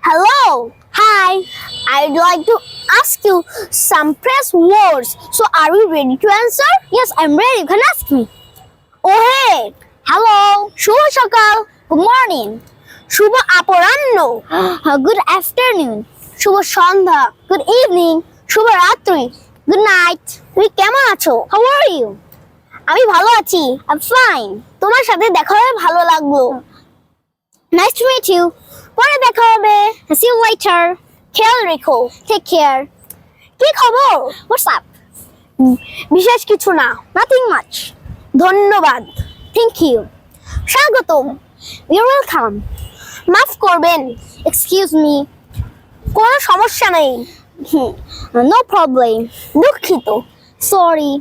Hello. Hi. I'd like to ask you some press words. So are you ready to answer? Yes, I'm ready. You can ask me. Oh hey. Hello. শুভ সকাল. Good morning. শুভ অপরাহ্ন. Good afternoon. শুভ সন্ধ্যা. Good evening. শুভ রাত্রি. Good night. তুমি কেমন আছো? How are you? আমি ভালো আছি. I'm fine. তোমার সাথে দেখা হয়ে ভালো লাগলো. Nice to meet you. পরে দেখা হবে. See you later. খেয়াল রেখো. Take care. কি খবর? What's up? বিশেষ কিছু না. Nothing much. ধন্যবাদ. Thank you. স্বাগতম. You're welcome. মাফ করবেন. Excuse me. কোনো সমস্যা নেই. No problem. দুঃখিত. Sorry.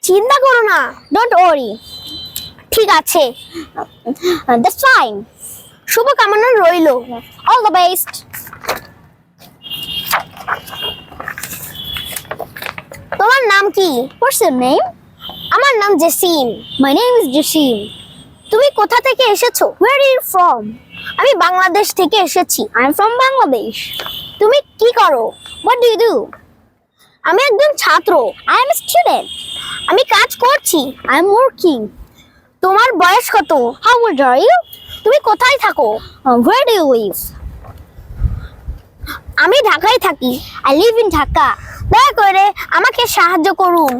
চিন্তা করো না. Don't worry. ঠিক আছে. That's fine. শুভকামনা রইল. All the best. তোমার নাম কি? What's your name? আমার নাম জেসিম. My name is Jasim. তুমি কোথা থেকে এসেছো? Where are you from? আমি বাংলাদেশ থেকে এসেছি. I'm from Bangladesh. তুমি কি করো? What do you do? আমি একজন ছাত্র. I am a student. আমি কাজ করছি. I am working. তোমার বয়স কত? How old are you? তুমি কোথায় থাকো? Where do you live? আমি ঢাকায় থাকি. I live in Dhaka. দয়া করে আমাকে সাহায্য করুন.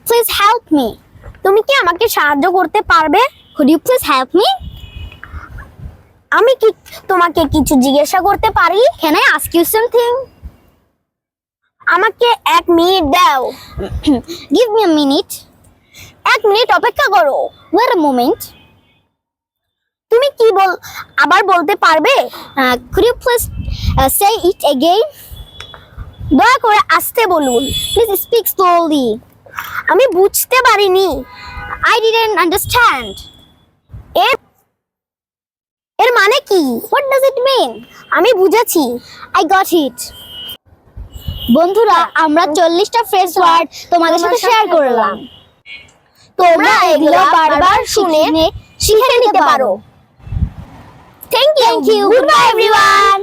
Please help me. তুমি কি আমাকে সাহায্য করতে পারবে? Could you please help me? আমি কি তোমাকে কিছু জিজ্ঞাসা করতে পারি? Can I ask you something? আমাকে 1 মিনিট দাও. Give me a minute. 1 minute অপেক্ষা করো. Wait a moment. তুমি কি আবার বলতে পারবে? Could you please say it again? দয়া করে আস্তে বলুন. Please speak slowly. আমি বুঝতে পারিনি. I didn't understand. এর মানে কি? What does it mean? আমি বুঝেছি. I got it. বন্ধুরা, আমরা 40টা ফ্রেজ ওয়ার্ড তোমাদের সাথে শেয়ার করলাম. তোমরা এগুলো বারবার শুনে শিখে নিতে পারো. Thank you. Goodbye everyone.